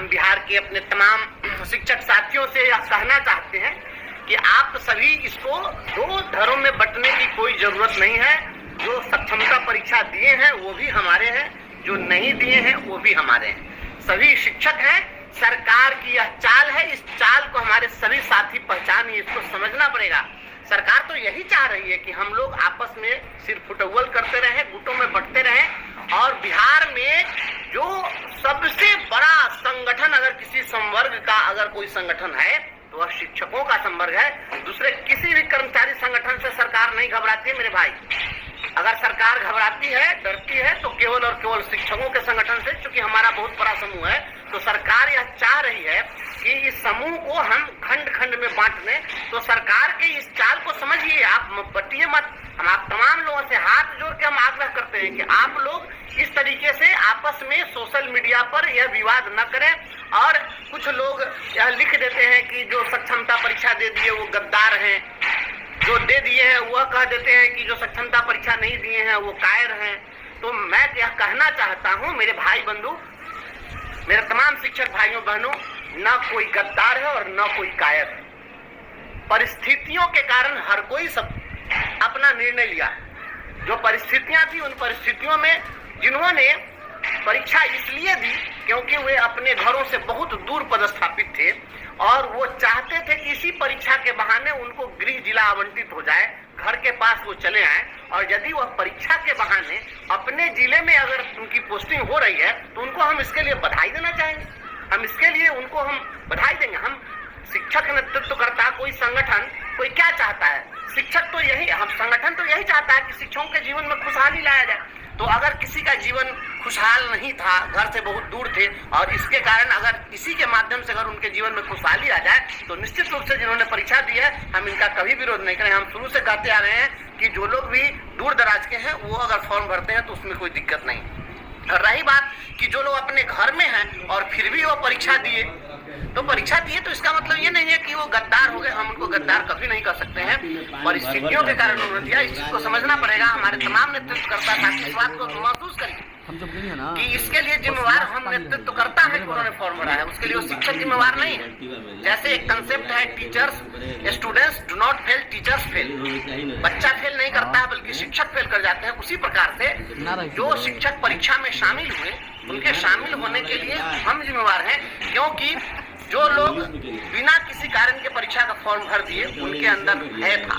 हम बिहार के अपने तमाम शिक्षक साथियों से यह कहना चाहते हैं कि आप सभी इसको दो धड़ों में बंटने की कोई जरूरत नहीं है। जो सक्षमता परीक्षा दिए हैं वो भी हमारे हैं, जो नहीं दिए हैं वो भी हमारे हैं। सभी शिक्षक हैं। सरकार की यह चाल है, इस चाल को हमारे सभी साथी पहचानिए, इसको समझना पड़ेगा। सरकार तो यही चाह रही है कि हम लोग आपस में सिर फुटअव्वल करते रहें, गुटों में बंटते रहें। और बिहार में जो सबसे बड़ा संगठन, अगर किसी संवर्ग का अगर कोई संगठन है तो वह शिक्षकों का संवर्ग है। दूसरे किसी भी कर्मचारी संगठन से सरकार नहीं घबराती है मेरे भाई। अगर सरकार घबराती है, डरती है तो केवल और केवल शिक्षकों के संगठन से, क्योंकि हमारा बहुत बड़ा समूह है। तो सरकार यह चाह रही है कि इस समूह को हम खंड खंड में बांट लें। तो सरकार के इस चाल को समझिए, आप बटिए मत। हम आप तमाम लोगों से हाथ जोड़ के हम आग्रह करते हैं कि आप लोग इस तरीके से आपस में सोशल मीडिया पर यह विवाद न करें। और कुछ लोग यह लिख देते हैं कि जो सक्षमता परीक्षा दे दिए वो गद्दार हैं, जो दे दिए हैं वह कह देते हैं कि जो सक्षमता परीक्षा नहीं दिए हैं वो कायर हैं। तो मैं यह कहना चाहता हूं मेरे भाई बंधु, मेरे तमाम शिक्षक भाइयों बहनों, न कोई गद्दार है और न कोई कायर है। परिस्थितियों के कारण हर कोई सब अपना निर्णय लिया। जो परिस्थितियां थी उन परिस्थितियों में जिन्होंने परीक्षा इसलिए दी क्योंकि वे अपने घरों से बहुत दूर पदस्थापित थे और वो चाहते थे कि इसी परीक्षा के बहाने उनको गृह जिला आवंटित हो जाए, घर के पास वो चले आए। और यदि वह परीक्षा के बहाने अपने जिले में अगर उनकी पोस्टिंग हो रही है तो उनको हम इसके लिए बधाई देना चाहेंगे। हम इसके लिए उनको हम बधाई देंगे। हम शिक्षक नेतृत्व करता कोई संगठन, कोई क्या चाहता है? शिक्षक तो यही, हम संगठन तो यही चाहता है कि शिक्षकों के जीवन में खुशहाली लाया जाए। तो अगर किसी का जीवन खुशहाल नहीं था, घर से बहुत दूर थे, और इसके कारण अगर इसी के माध्यम से अगर उनके जीवन में खुशहाली आ जाए तो निश्चित रूप से जिन्होंने परीक्षा दी है हम इनका कभी विरोध नहीं करें। हम शुरू से कहते आ रहे हैं कि जो लोग भी दूर दराज के हैं वो अगर फॉर्म भरते हैं तो उसमें कोई दिक्कत नहीं। और रही बात कि जो लोग अपने घर में हैं और फिर भी वो परीक्षा दिए, तो परीक्षा दिए तो इसका मतलब ये नहीं है कि वो गद्दार हो गए। हम उनको गद्दार कभी नहीं कर सकते हैं, परिस्थितियों के कारण उन्होंने दिया। इस चीज को समझना पड़ेगा। हमारे तमाम नेतृत्वकर्ता साथी इस बात को महसूस करें कि इसके लिए जिम्मेवार हम नेतृत्व करता है कि उन्होंने फॉर्म भरा है, उसके लिए वो शिक्षक जिम्मेवार नहीं है। जैसे एक कंसेप्ट है teachers, students do not fail, teachers fail. बच्चा फेल नहीं करता है बल्कि शिक्षक फेल कर जाते हैं। उसी प्रकार से जो शिक्षक परीक्षा में शामिल हुए उनके शामिल होने के लिए हम जिम्मेवार हैं। क्योंकि जो लोग बिना किसी कारण के परीक्षा का फॉर्म भर दिए उनके अंदर भय था,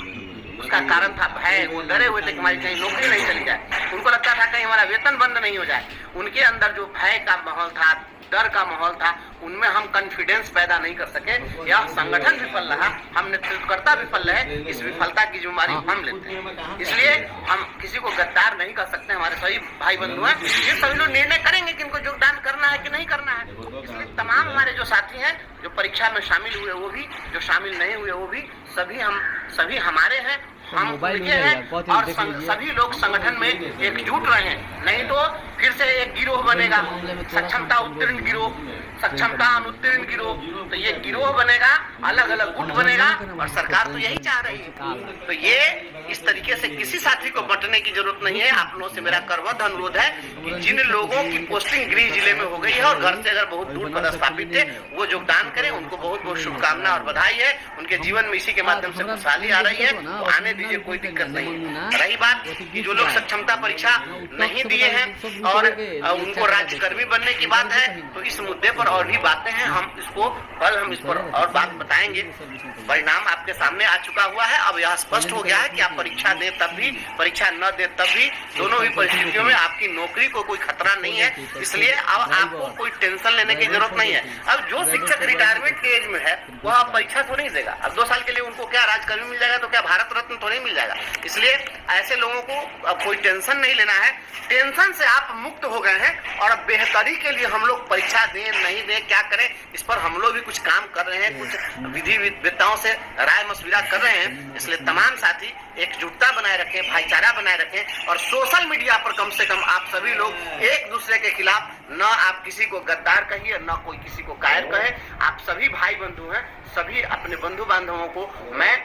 उसका कारण था भय। वो डरे हुए थे कि हमारी कहीं नौकरी नहीं चली जाए, उनको लगता था कहीं हमारा वेतन बंद नहीं हो जाए। उनके अंदर जो भय का माहौल था, डर का माहौल था, उनमें हम कॉन्फिडेंस पैदा नहीं कर सके। यह संगठन विफल रहा, हम नेतृत्वकर्ता विफल रहे। इस विफलता की जिम्मेदारी हम लेते हैं। इसलिए हम किसी को गद्दार नहीं कर सकते। हमारे सभी भाई बंधु हैं, ये सभी लोग निर्णय करेंगे कि इनको योगदान करना है कि नहीं करना है। इसलिए तमाम हमारे जो साथी हैं जो परीक्षा में शामिल हुए वो भी, जो शामिल नहीं हुए वो भी, सभी हमारे हैं। हम उनके हैं और सभी लोग संगठन में एकजुट रहे। नहीं तो फिर से एक गिरोह बनेगा, सक्षमता उत्तीर्ण गिरोह, सक्षमता अनुत्तीर्ण गिरोह। तो ये गिरोह बनेगा, अलग अलग गुट बनेगा, और सरकार तो यही चाह रही है। तो ये इस तरीके से किसी साथी को बंटने की जरूरत नहीं है। आप लोगों से मेरा करबद्ध अनुरोध है कि जिन लोगों की पोस्टिंग गृह जिले में हो गई है और घर से अगर बहुत दूर पदस्थापित थे वो योगदान करें। उनको बहुत बहुत शुभकामना और बधाई है। उनके जीवन में इसी के माध्यम से खुशहाली आ रही है, तो आने दीजिए, कोई दिक्कत नहीं है। रही बात कि जो लोग सक्षमता परीक्षा नहीं दिए हैं और उनको राज्यकर्मी बनने की बात है, तो इस मुद्दे पर और भी बातें हैं। हम इसको कल हम इस पर और बात बताएंगे। परिणाम आपके सामने आ चुका हुआ है। अब यह स्पष्ट हो गया है कि आप परीक्षा दे तब भी, परीक्षा न दे तब भी, दोनों ही परिस्थितियों में आपकी नौकरी को कोई खतरा नहीं है। इसलिए अब आपको कोई टेंशन लेने की जरूरत नहीं है। अब जो शिक्षक रिटायरमेंट के एज में है वह अब परीक्षा तो नहीं देगा। अब 2 साल के लिए उनको क्या राज्यकर्मी मिल जाएगा, तो क्या भारत रत्न तो नहीं मिल जाएगा। इसलिए ऐसे लोगों को अब कोई टेंशन नहीं लेना है। टेंशन से आप मुक्त हो गए हैं और अब बेहतरी के लिए हम लोग परीक्षा दें नहीं दें, क्या करें, इस पर हम लोग भी कुछ काम कर रहे हैं, कुछ विधि विद्ताओं से राय मशविरा कर रहे हैं। इसलिए तमाम साथी एकजुटता बनाए रखें, भाईचारा बनाए रखें, और सोशल मीडिया पर कम से कम आप सभी लोग एक दूसरे के खिलाफ न आप किसी को गद्दार कहिए, न कोई किसी को कायर कहे। आप सभी भाई बंधु हैं। सभी अपने बंधु बांधवों को मैं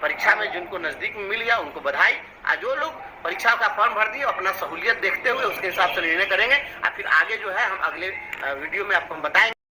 परीक्षा में जिनको नजदीक में मिल गया उनको बधाई। आज जो लोग परीक्षा का फॉर्म भर दिए अपना सहूलियत देखते हुए उसके हिसाब से निर्णय करेंगे। और फिर आगे जो है हम अगले वीडियो में आपको हम बताएंगे।